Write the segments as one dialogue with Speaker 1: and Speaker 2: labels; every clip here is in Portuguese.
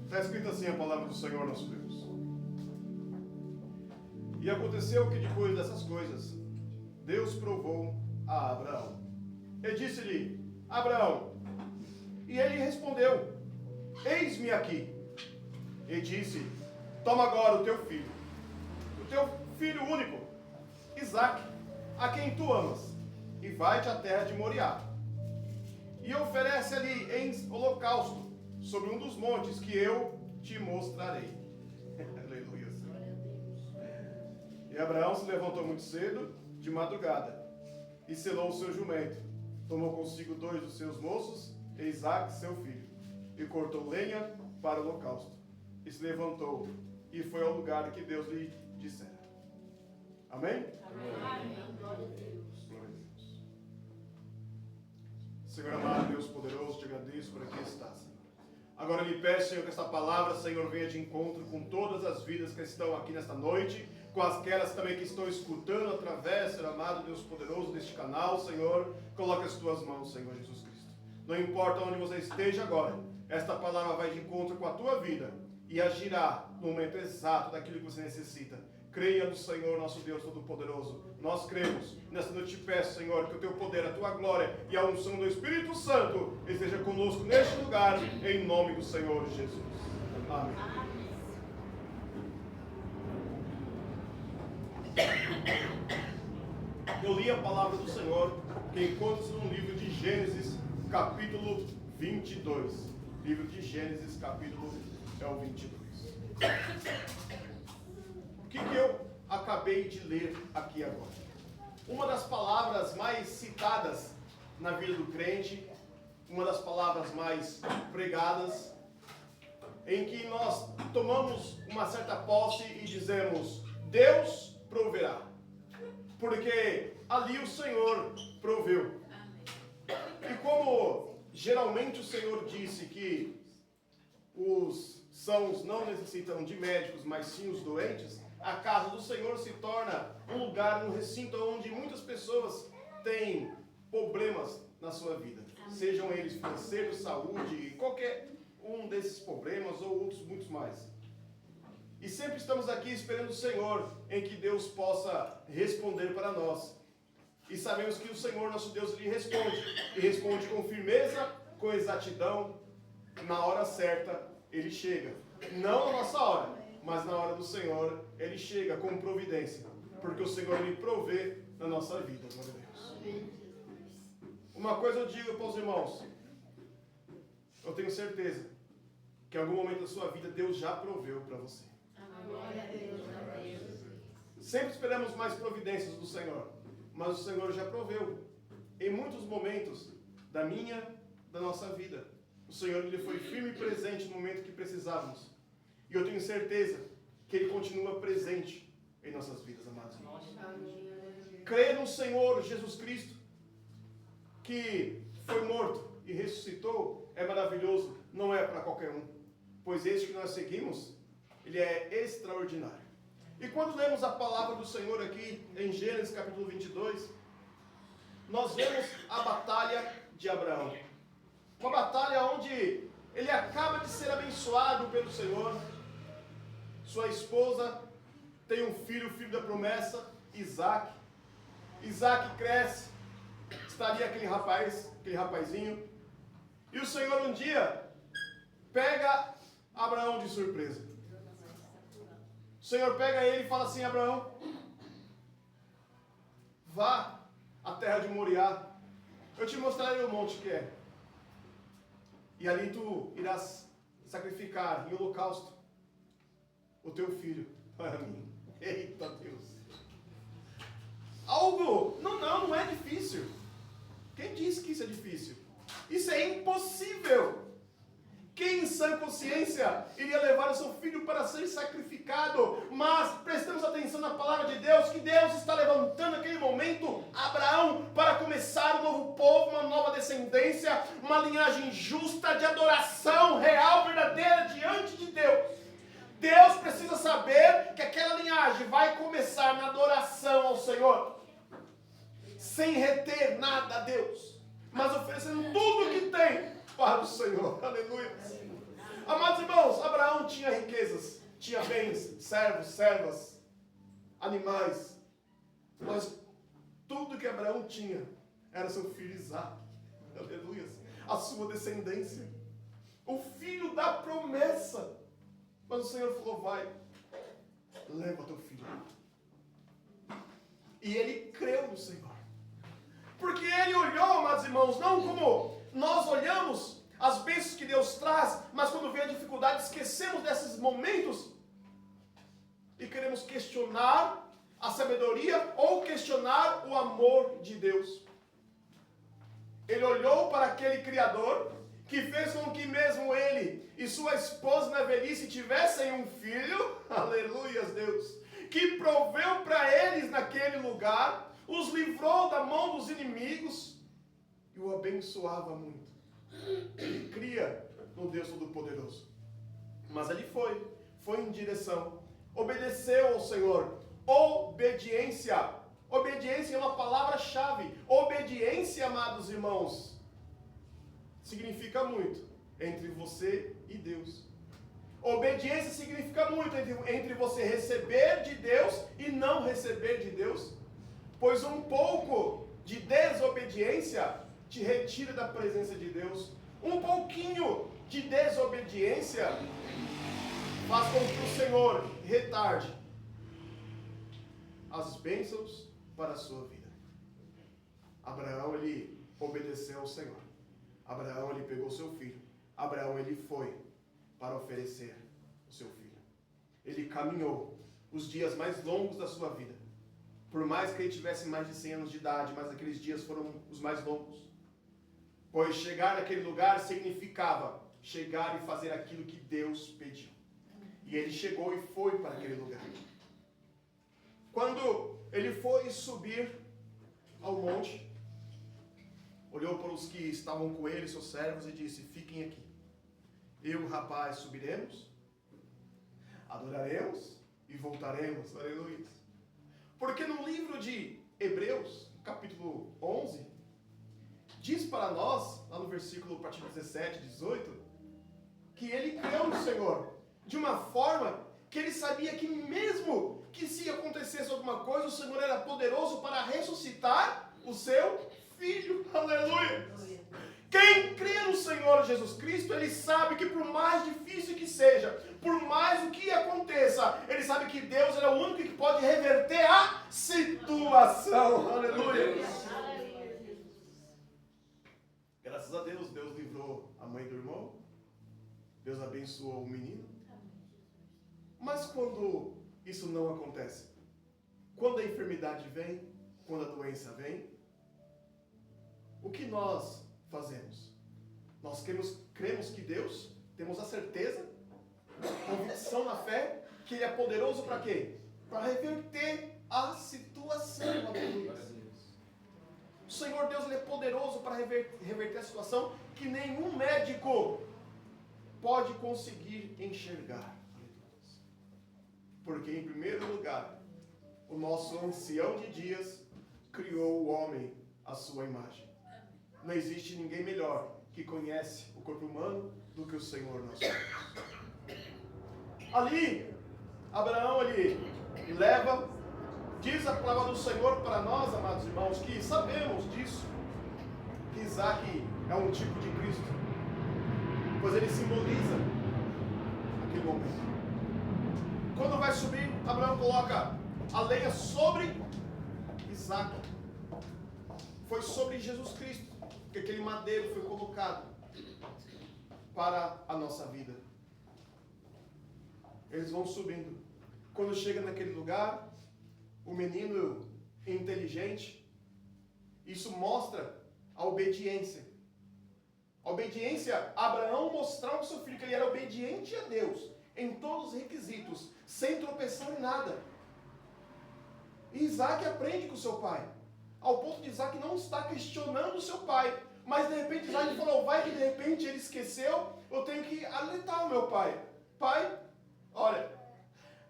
Speaker 1: Está escrito assim a palavra do Senhor nosso Deus. E aconteceu que depois dessas coisas, Deus provou a Abraão. E disse-lhe: Abraão. E ele respondeu: Eis-me aqui. E disse: Toma agora o teu filho único, Isaque, a quem tu amas, e vai-te à terra de Moriá. E oferece ali em holocausto sobre um dos montes que eu te mostrarei. Aleluia. E Abraão se levantou muito cedo, de madrugada, e selou o seu jumento. Tomou consigo 2 dos seus moços, e Isaque, seu filho, e cortou lenha para o holocausto. E se levantou, e foi ao lugar que Deus lhe dissera. Amém?
Speaker 2: Amém. Glória a Deus.
Speaker 1: Glória a Deus. Senhor amado, Deus poderoso, te agradeço por aqui estar, Senhor. Agora lhe peço, Senhor, que esta palavra, Senhor, venha de encontro com todas as vidas que estão aqui nesta noite, com aquelas também que estão escutando através, Senhor amado, Deus poderoso, deste canal, Senhor. Coloque as tuas mãos, Senhor Jesus Cristo. Não importa onde você esteja agora, esta palavra vai de encontro com a tua vida e agirá no momento exato daquilo que você necessita. Creia no Senhor, nosso Deus Todo-Poderoso. Nós cremos. Nesta noite te peço, Senhor, que o teu poder, a tua glória e a unção do Espírito Santo esteja conosco neste lugar, em nome do Senhor Jesus. Amém. Eu li a palavra do Senhor, que encontra-se no livro de Gênesis, capítulo 22. Livro de Gênesis, capítulo é o 22. O que eu acabei de ler aqui agora? Uma das palavras mais citadas na vida do crente, uma das palavras mais pregadas, em que nós tomamos uma certa posse e dizemos: Deus proverá. Porque ali o Senhor proveu. E como geralmente o Senhor disse que os sãos não necessitam de médicos, mas sim os doentes, a casa do Senhor se torna um lugar, um recinto onde muitas pessoas têm problemas na sua vida. Sejam eles financeiros, saúde, qualquer um desses problemas ou outros muitos mais. E sempre estamos aqui esperando o Senhor em que Deus possa responder para nós. E sabemos que o Senhor, nosso Deus, Ele responde. E responde com firmeza, com exatidão, na hora certa Ele chega. Não na nossa hora, mas na hora do Senhor Ele chega com providência. Porque o Senhor Ele provê na nossa vida, glória a Deus. Uma coisa eu digo para os irmãos. Eu tenho certeza que em algum momento da sua vida Deus já proveu para você.
Speaker 2: Glória a Deus, glória a Deus.
Speaker 1: Sempre esperamos mais providências do Senhor, mas o Senhor já proveu em muitos momentos da nossa vida. O Senhor Ele foi firme e presente no momento que precisávamos. E eu tenho certeza que Ele continua presente em nossas vidas, amados irmãos. Crer no Senhor Jesus Cristo, que foi morto e ressuscitou, é maravilhoso, não é para qualquer um. Pois este que nós seguimos, ele é extraordinário. E quando lemos a palavra do Senhor aqui em Gênesis capítulo 22, nós vemos a batalha de Abraão. Uma batalha onde ele acaba de ser abençoado pelo Senhor. Sua esposa tem um filho, o filho da promessa, Isaque. Isaque cresce, estaria aquele rapazinho. E o Senhor um dia pega Abraão de surpresa. O Senhor pega ele e fala assim: Abraão, vá à terra de Moriá, eu te mostrarei o monte que é. E ali tu irás sacrificar em holocausto o teu filho para mim. Eita Deus! Algo, não é difícil. Quem disse que isso é difícil? Isso é impossível. Quem em sã consciência iria levar o seu filho para ser sacrificado? Mas prestamos atenção na palavra de Deus, que Deus está levantando naquele momento Abraão para começar um novo povo, uma nova descendência, uma linhagem justa de adoração real, verdadeira diante de Deus. Deus precisa saber que aquela linhagem vai começar na adoração ao Senhor, sem reter nada a Deus, mas oferecendo tudo para o Senhor. Aleluia. Amados irmãos, Abraão tinha riquezas, tinha bens, servos, servas, animais. Mas tudo que Abraão tinha era seu filho Isaque. Aleluia. A sua descendência. O filho da promessa. Mas o Senhor falou, vai, leva teu filho. E ele creu no Senhor. Porque ele olhou, amados irmãos, não como nós olhamos as bênçãos que Deus traz, mas quando vem a dificuldade, esquecemos desses momentos e queremos questionar a sabedoria ou questionar o amor de Deus. Ele olhou para aquele Criador que fez com que mesmo ele e sua esposa na velhice tivessem um filho, aleluias Deus, que proveu para eles naquele lugar, os livrou da mão dos inimigos e o abençoava muito. Ele cria no Deus Todo-Poderoso. Mas ele foi em direção, obedeceu ao Senhor. Obediência. Obediência é uma palavra-chave. Obediência, amados irmãos, significa muito entre você e Deus. Obediência significa muito entre você receber de Deus e não receber de Deus. Pois um pouco de desobediência te retira da presença de Deus. Um pouquinho de desobediência faz com que o Senhor retarde as bênçãos para a sua vida. Abraão, ele obedeceu ao Senhor. Abraão, ele pegou seu filho. Abraão, ele foi para oferecer o seu filho. Ele caminhou os dias mais longos da sua vida. Por mais que ele tivesse mais de 100 anos de idade, mas aqueles dias foram os mais longos. Pois chegar naquele lugar significava chegar e fazer aquilo que Deus pediu. E ele chegou e foi para aquele lugar. Quando ele foi subir ao monte, olhou para os que estavam com ele, seus servos, e disse, fiquem aqui. Eu e o rapaz subiremos, adoraremos e voltaremos. Aleluia. Porque no livro de Hebreus, capítulo 11, diz para nós, lá no versículo a partir do 17, 18, que ele creu no Senhor de uma forma que ele sabia que mesmo que se acontecesse alguma coisa, o Senhor era poderoso para ressuscitar o seu filho. Aleluia! Quem crê no Senhor Jesus Cristo, ele sabe que por mais difícil que seja, por mais o que aconteça, ele sabe que Deus é o único que pode reverter a situação. Aleluia! Graças a Deus, Deus livrou a mãe do irmão, Deus abençoou o menino. Mas quando isso não acontece, quando a enfermidade vem, quando a doença vem, o que nós fazemos? Nós cremos que Deus, temos a certeza, convicção na fé, que Ele é poderoso para quê? Para reverter a situação. O Senhor Deus, Ele é poderoso para reverter a situação que nenhum médico pode conseguir enxergar. Porque, em primeiro lugar, o nosso ancião de dias criou o homem à sua imagem. Não existe ninguém melhor que conhece o corpo humano do que o Senhor nosso Deus. Ali, Abraão, ele leva, diz a palavra do Senhor para nós, amados irmãos, que sabemos disso, que Isaque é um tipo de Cristo, pois ele simboliza aquele momento. Quando vai subir, Abraão coloca a lenha sobre Isaque. Foi sobre Jesus Cristo que aquele madeiro foi colocado para a nossa vida. Eles vão subindo. Quando chega naquele lugar, o menino inteligente, isso mostra a obediência. A obediência, Abraão mostrar ao seu filho que ele era obediente a Deus em todos os requisitos, sem tropeçar em nada. E Isaque aprende com o seu pai, ao ponto de Isaque não estar questionando o seu pai, mas de repente Isaque falou, vai que de repente ele esqueceu, eu tenho que alertar o meu pai. Pai, olha,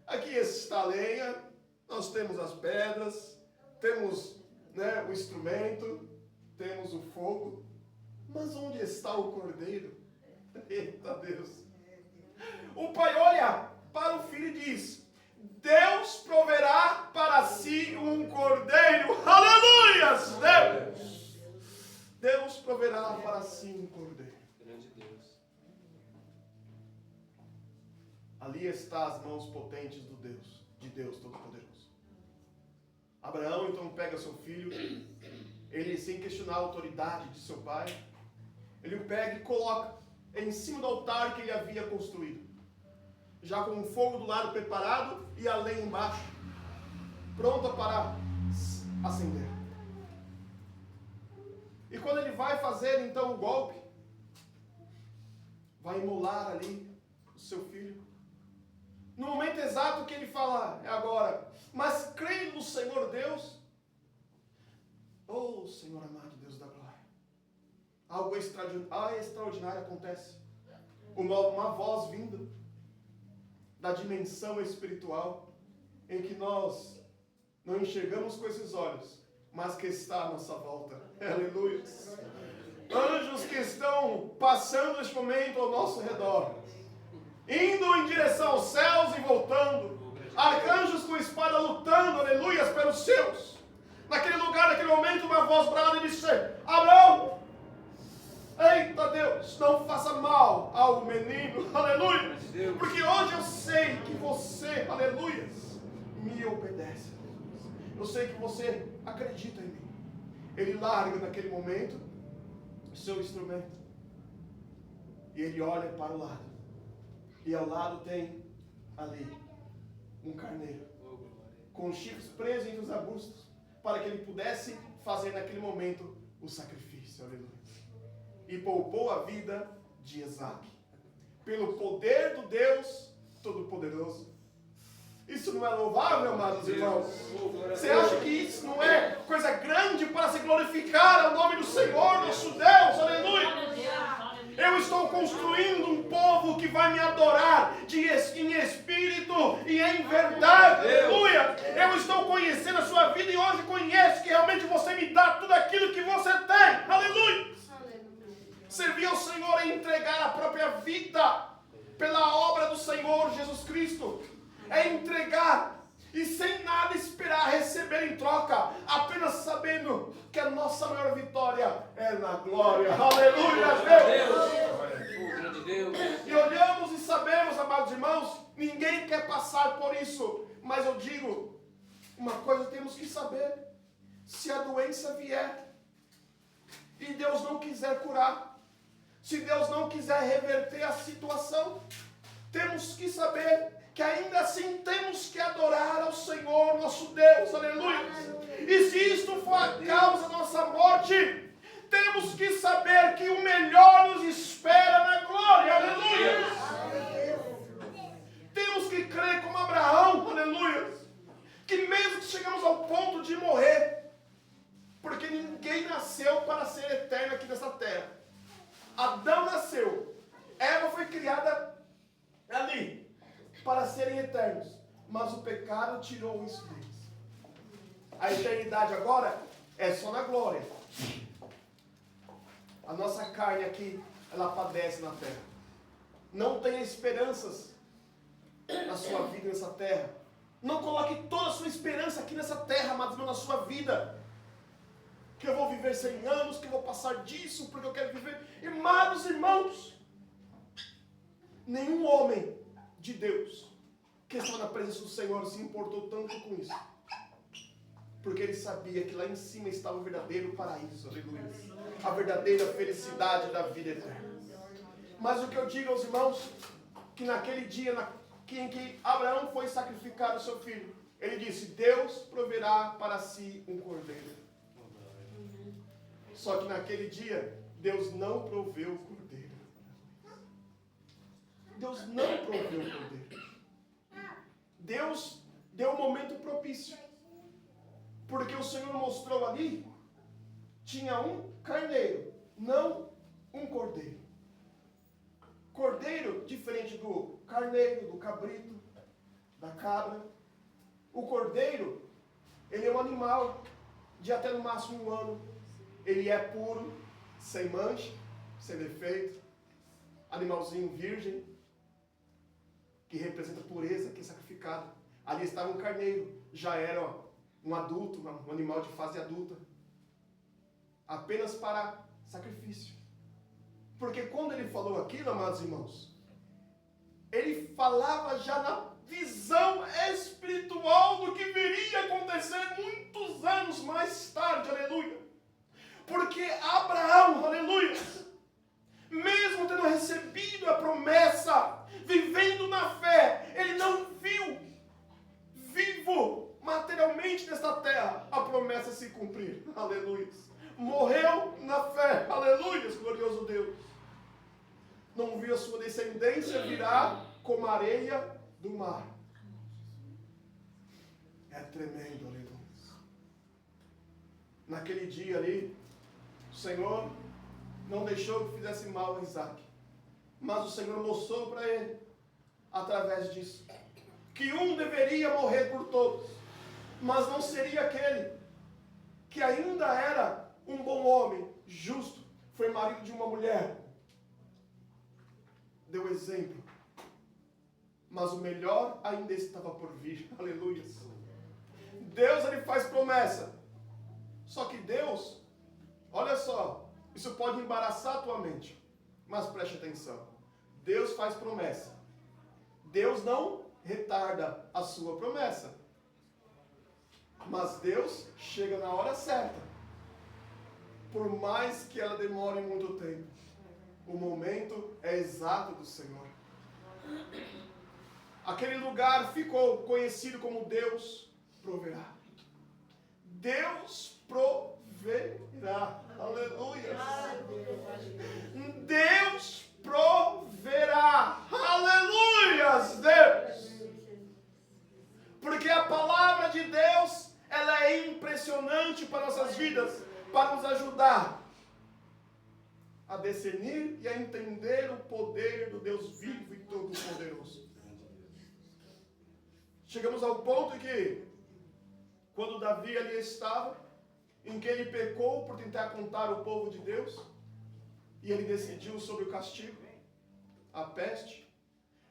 Speaker 1: aqui está a lenha, nós temos as pedras, temos o instrumento, temos o fogo, mas onde está o cordeiro? Eita Deus! O pai olha para o filho e diz: Deus proverá para si um cordeiro. Aleluias! Deus! Deus proverá para si um cordeiro.
Speaker 3: Grande Deus.
Speaker 1: Ali está as mãos potentes de Deus Todo-Poderoso. Abraão então pega seu filho, ele sem questionar a autoridade de seu pai, ele o pega e coloca em cima do altar que ele havia construído, já com o fogo do lado preparado e a lenha embaixo, pronta para acender. E quando ele vai fazer então o golpe, vai imolar ali o seu filho, no momento exato que ele fala, é agora, mas creio no Senhor Deus. Oh, Senhor amado Deus da glória. Algo extraordinário acontece. Uma voz vinda da dimensão espiritual, em que nós não enxergamos com esses olhos, mas que está à nossa volta. Aleluia. Anjos que estão passando neste momento ao nosso redor, indo em direção aos céus e voltando. Arcanjos com espada lutando, aleluias, pelos seus. Naquele lugar, naquele momento, uma voz brada e disse: Abraão, eita Deus, não faça mal ao menino, aleluia. Porque hoje eu sei que você, aleluias, me obedece. Eu sei que você acredita em mim. Ele larga naquele momento o seu instrumento. E ele olha para o lado. E ao lado tem ali um carneiro com os chifres presos entre os arbustos, para que ele pudesse fazer naquele momento o sacrifício. Aleluia. E poupou a vida de Isaque, pelo poder do Deus Todo-Poderoso. Isso não é louvável, amados irmãos? Você acha que isso não é coisa grande para se glorificar ao nome do Senhor, nosso Deus? Aleluia! Eu estou construindo um povo que vai me adorar em espírito e em verdade. Aleluia! Eu estou conhecendo a sua vida e hoje conheço que realmente você me dá tudo aquilo que você tem. Aleluia! Servir ao Senhor é entregar a própria vida pela obra do Senhor Jesus Cristo. É entregar e sem nada esperar receber em troca, apenas sabendo que a nossa maior vitória é na glória. Aleluia, Deus! E olhamos e sabemos, amados irmãos, ninguém quer passar por isso, mas eu digo, uma coisa temos que saber: se a doença vier e Deus não quiser curar, se Deus não quiser reverter a situação, temos que saber que ainda assim temos que adorar ao Senhor nosso Deus, aleluia. E se isto for a causa da nossa morte, temos que saber que o melhor nos espera na glória, aleluia. Temos que crer como Abraão, aleluia, que mesmo que chegamos ao ponto de morrer, porque ninguém nasceu para ser eterno aqui nessa terra. Adão nasceu, Eva foi criada ali para serem eternos, mas o pecado tirou isso deles. A eternidade agora é só na glória. A nossa carne aqui, ela padece na terra. Não tenha esperanças na sua vida nessa terra. Não coloque toda a sua esperança aqui nessa terra, amados, na sua vida. Que eu vou viver 100 anos, que eu vou passar disso, porque eu quero viver. Amados irmãos, nenhum homem de Deus que estava na presença do Senhor se importou tanto com isso, porque ele sabia que lá em cima estava o verdadeiro paraíso, aleluia, a verdadeira felicidade da vida eterna. Mas o que eu digo aos irmãos, que naquele dia em que Abraão foi sacrificar o seu filho, ele disse: Deus proverá para si um cordeiro. Só que naquele dia Deus não proveu o cordeiro. Deus não proveu o cordeiro. Deus deu um momento propício, porque o Senhor mostrou ali, tinha um carneiro, não um cordeiro. Cordeiro diferente do carneiro, do cabrito, da cabra. O cordeiro, ele é um animal de até no máximo 1 ano. Ele é puro, sem mancha, sem defeito, animalzinho virgem, que representa pureza, que é sacrificado. Ali estava um carneiro, já era um adulto, um animal de fase adulta, apenas para sacrifício. Porque quando ele falou aquilo, amados irmãos, ele falava já na visão espiritual do que viria a acontecer muitos anos mais tarde, aleluia. Porque Abraão, aleluia, mesmo tendo recebido a promessa, vivendo na fé, ele não viu vivo materialmente nesta terra a promessa se cumprir, aleluia. Morreu na fé, aleluia, glorioso Deus. Não viu a sua descendência virar como a areia do mar. É tremendo, aleluia. Naquele dia ali, o Senhor não deixou que fizesse mal a Isaac. Mas o Senhor mostrou para ele, através disso, que um deveria morrer por todos, mas não seria aquele que ainda era um bom homem, justo, foi marido de uma mulher, deu exemplo, mas o melhor ainda estava por vir, aleluia. Deus, ele faz promessa, só que Deus, olha só, isso pode embaraçar a tua mente, mas preste atenção, Deus faz promessa, Deus não retarda a sua promessa, mas Deus chega na hora certa, por mais que ela demore muito tempo, o momento é exato do Senhor. Aquele lugar ficou conhecido como Deus proverá. Deus proverá. Aleluia. Deus proverá. Aleluias, Deus. Porque a palavra de Deus, ela é impressionante para nossas vidas, para nos ajudar a discernir e a entender o poder do Deus vivo e todo-poderoso. Chegamos ao ponto em que, quando Davi ali estava, em que ele pecou por tentar contar o povo de Deus, e ele decidiu sobre o castigo, a peste,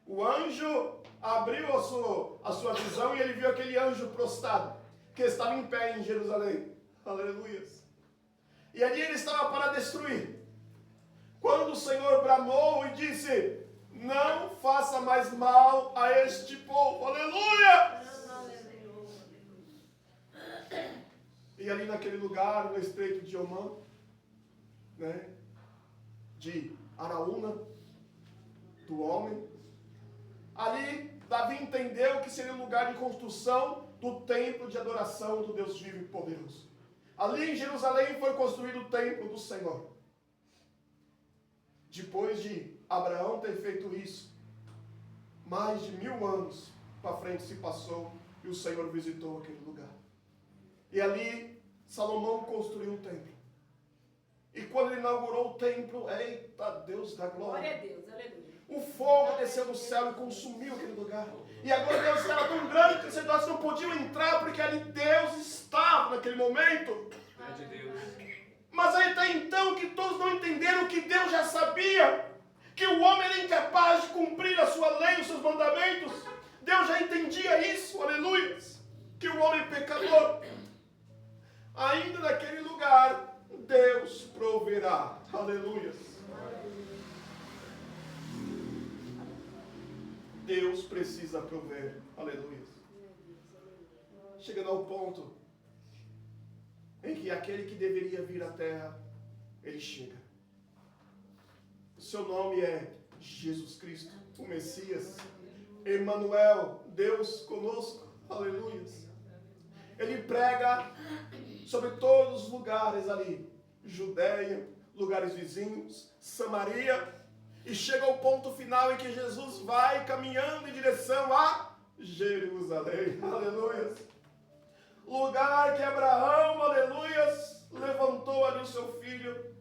Speaker 1: o anjo abriu a sua visão e ele viu aquele anjo prostrado, que estava em pé em Jerusalém. Aleluia. E ali ele estava para destruir. Quando o Senhor bramou e disse: não faça mais mal a este povo. Aleluia! E ali naquele lugar, no estreito de Omã, né, de Araúna, do homem, ali Davi entendeu que seria o lugar de construção do templo de adoração do Deus vivo e poderoso. Ali em Jerusalém foi construído o templo do Senhor. Depois de Abraão ter feito isso, mais de 1000 anos para frente se passou e o Senhor visitou aquele lugar. E ali Salomão construiu o templo. E quando ele inaugurou o templo, eita Deus da glória.
Speaker 2: Glória a Deus, aleluia.
Speaker 1: O fogo desceu do céu e consumiu aquele lugar. E agora Deus estava tão grande que os sacerdotes não podiam entrar, porque ali Deus estava naquele momento.
Speaker 3: Glória a Deus.
Speaker 1: Mas aí até então que todos não entenderam que Deus já sabia que o homem era incapaz de cumprir a sua lei, os seus mandamentos. Deus já entendia isso, aleluia, que o homem é pecador. Ainda naquele lugar, Deus proverá, aleluia. Deus precisa prover, aleluia. Chegando ao ponto em que aquele que deveria vir à terra, ele chega. O seu nome é Jesus Cristo, o Messias, Emmanuel, Deus conosco, aleluia. Ele prega sobre todos os lugares ali, Judeia, lugares vizinhos, Samaria, e chega ao ponto final em que Jesus vai caminhando em direção a Jerusalém, aleluia. Lugar que Abraão, aleluias, levantou ali o seu filho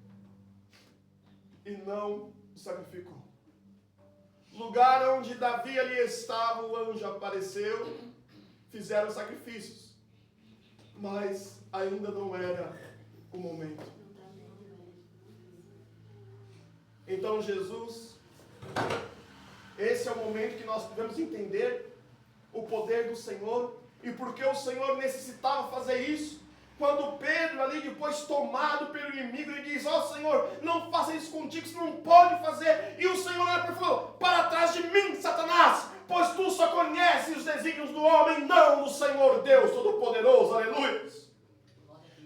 Speaker 1: e não o sacrificou. Lugar onde Davi ali estava, o anjo apareceu, fizeram sacrifícios, mas ainda não era o momento. Então Jesus, esse é o momento que nós devemos entender o poder do Senhor e porque o Senhor necessitava fazer isso. Quando Pedro ali depois tomado pelo inimigo, ele diz, ó Senhor, não faça isso contigo, isso não pode fazer. E o Senhor olha para ele e falou, para trás de mim, Satanás, pois tu só conheces os desígnios do homem, não do Senhor Deus Todo-Poderoso, aleluia.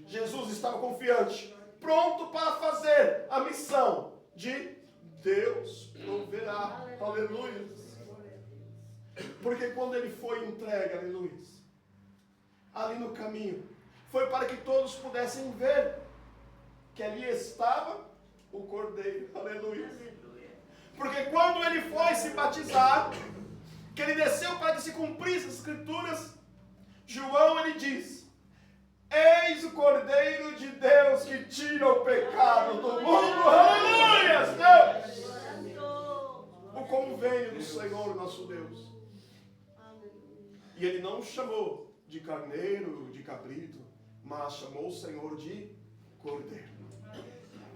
Speaker 1: Jesus estava confiante, pronto para fazer a missão de Deus proverá, aleluia. Porque quando ele foi entregue, aleluia, ali no caminho, foi para que todos pudessem ver que ali estava o Cordeiro, aleluia. Porque quando ele foi se batizar, que ele desceu para que se cumprisse as escrituras, João ele diz, eis o Cordeiro de Deus que tira o pecado do mundo, aleluia, Deus. O convênio do Senhor nosso Deus. E ele não chamou de carneiro, de cabrito, mas chamou o Senhor de Cordeiro.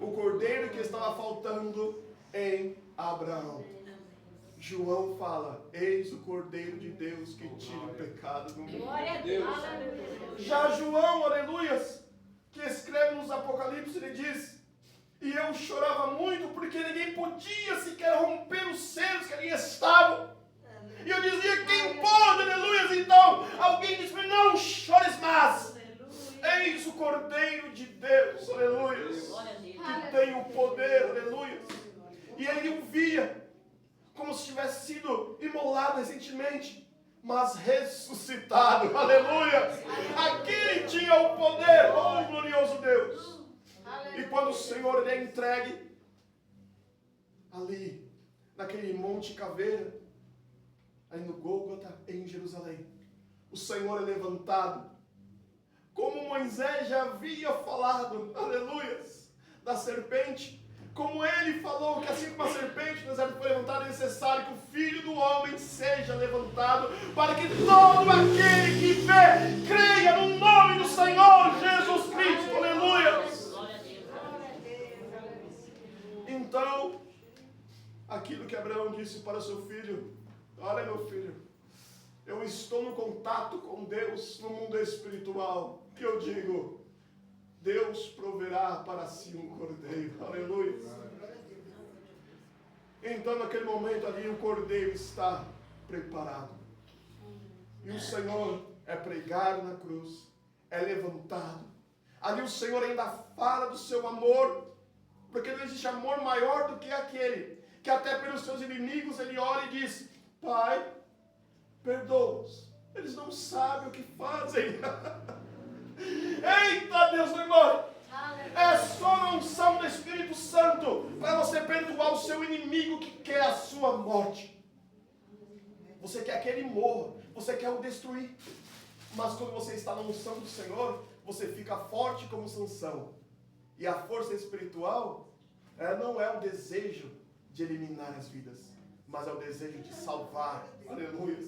Speaker 1: O Cordeiro que estava faltando em Abraão. João fala, eis o Cordeiro de Deus que tira o pecado do mundo.
Speaker 2: Glória a Deus.
Speaker 1: Já João, aleluias, que escreve nos Apocalipse, ele diz, e eu chorava muito porque ninguém podia sequer romper os selos que ali estavam. E eu dizia, quem pode, aleluias? Então, alguém disse, não chores mais. Eis o Cordeiro de Deus, aleluia, que tem o poder, aleluia. E ele o via como se tivesse sido imolado recentemente, mas ressuscitado, aleluia. Aquele tinha o poder, oh glorioso Deus. E quando o Senhor lhe é entregue, ali, naquele monte Caveira, aí no Gólgota, em Jerusalém, o Senhor é levantado, como Moisés já havia falado, aleluia, da serpente, como ele falou que assim como a serpente no deserto foi levantada, é necessário que o Filho do Homem seja levantado, para que todo aquele que vê, creia no nome do Senhor Jesus Cristo, aleluia. Então, aquilo que Abraão disse para seu filho, olha meu filho, eu estou no contato com Deus no mundo espiritual, que eu digo, Deus proverá para si um cordeiro, aleluia. Então naquele momento ali o cordeiro está preparado, e o Senhor é pregado na cruz, é levantado, ali o Senhor ainda fala do seu amor, porque não existe amor maior do que aquele, que até pelos seus inimigos ele ora e diz, Pai, perdoa-os, eles não sabem o que fazem. Eita Deus, irmão, é só a unção do Espírito Santo para você perdoar o seu inimigo que quer a sua morte. Você quer que ele morra, você quer o destruir, mas quando você está na unção do Senhor, você fica forte como Sansão. E a força espiritual não é o desejo de eliminar as vidas, mas é o desejo de salvar, aleluia,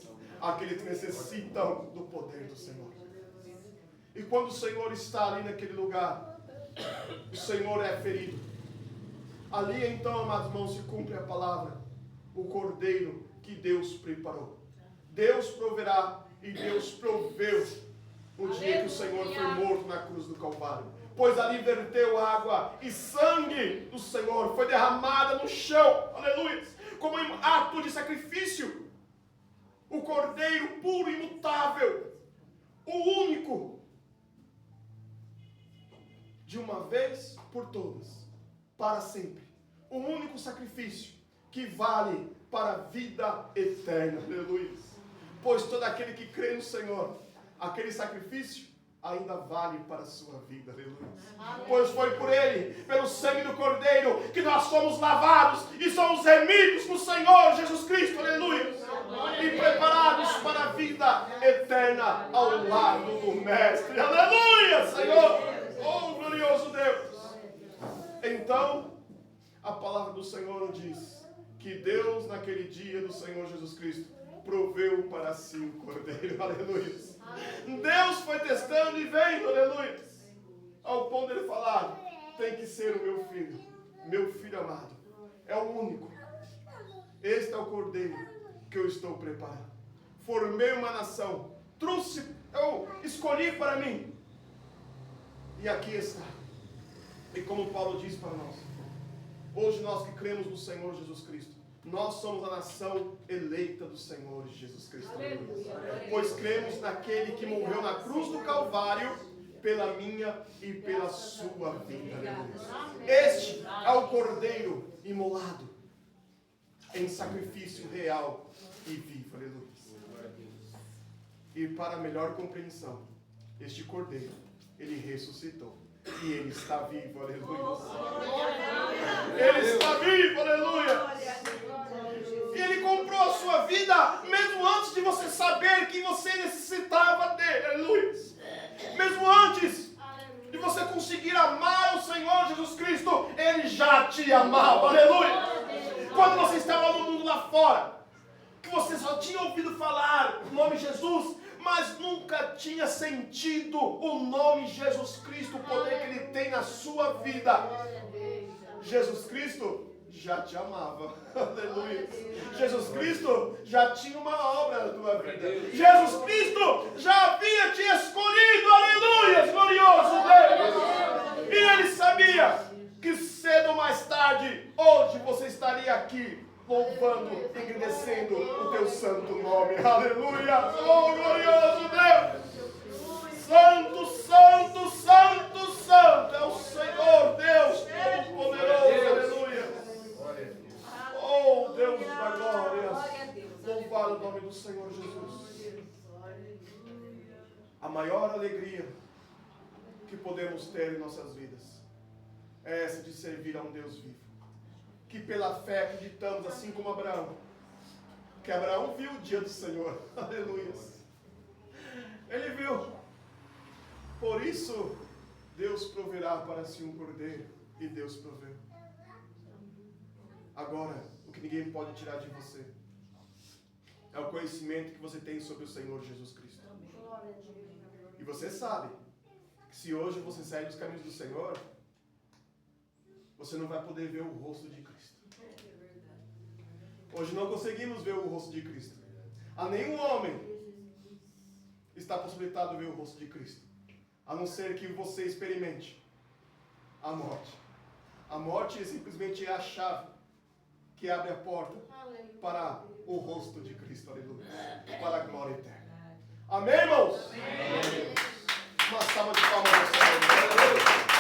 Speaker 1: aqueles que necessitam do poder do Senhor. E quando o Senhor está ali naquele lugar, o Senhor é ferido. Ali então, amados irmãos, se cumpre a palavra, o cordeiro que Deus preparou. Deus proverá e Deus proveu o dia que o Senhor foi morto na cruz do Calvário. Pois ali verteu água e sangue do Senhor foi derramada no chão, aleluia, como um ato de sacrifício. O cordeiro puro, imutável, o único, de uma vez por todas, para sempre. O único sacrifício que vale para a vida eterna, aleluia. Pois todo aquele que crê no Senhor, aquele sacrifício ainda vale para a sua vida, aleluia. Pois foi por ele, pelo sangue do Cordeiro, que nós somos lavados e somos remidos no Senhor Jesus Cristo, aleluia. E preparados para a vida eterna ao lado do Mestre, aleluia, Senhor. Oh, glorioso Deus. Então, a palavra do Senhor diz que Deus, naquele dia do Senhor Jesus Cristo, proveu para si o cordeiro, aleluia. Deus foi testando e vendo, aleluia, ao ponto de ele falar, tem que ser o meu filho amado. É é o único. Este é o cordeiro que eu estou preparando. Formei uma nação, eu escolhi para mim. E aqui está. E como Paulo diz para nós, hoje nós que cremos no Senhor Jesus Cristo, nós somos a nação eleita do Senhor Jesus Cristo. Pois cremos naquele que morreu na cruz do Calvário pela minha e pela sua vida. Este é o cordeiro imolado em sacrifício real e vivo. Aleluia. E para melhor compreensão, este cordeiro, ele ressuscitou. E ele está vivo, aleluia. Ele está vivo, aleluia. E ele comprou a sua vida mesmo antes de você saber que você necessitava dele, aleluia. Mesmo antes de você conseguir amar o Senhor Jesus Cristo, ele já te amava, aleluia. Quando você estava no mundo lá fora, que você só tinha ouvido falar o nome Jesus, mas nunca tinha sentido o nome Jesus Cristo, o poder que ele tem na sua vida. Jesus Cristo já te amava, aleluia. Jesus Cristo já tinha uma obra na tua vida. Jesus Cristo já havia te escolhido, aleluia, glorioso Deus. E ele sabia que cedo ou mais tarde, hoje você estaria aqui louvando, engrandecendo o teu santo nome, aleluia. Oh, glorioso Deus. Santo, santo, santo, santo é o Senhor Deus Todo-Poderoso, aleluia. Oh, Deus da glória, louvar o nome do Senhor Jesus. A maior alegria que podemos ter em nossas vidas é essa de servir a um Deus vivo, que pela fé acreditamos, assim como Abraão, que Abraão viu o dia do Senhor, aleluia. Ele viu. Por isso Deus proverá para si um cordeiro, e Deus proveu. Agora, o que ninguém pode tirar de você é o conhecimento que você tem sobre o Senhor Jesus Cristo. E você sabe que se hoje você sair dos caminhos do Senhor, você não vai poder ver o rosto de Cristo. Hoje não conseguimos ver o rosto de Cristo. A nenhum homem está possibilitado ver o rosto de Cristo, a não ser que você experimente a morte. A morte simplesmente é a chave que abre a porta para o rosto de Cristo, aleluia, para a glória eterna. Amém, irmãos? Amém. Uma salva de palmas ao Senhor.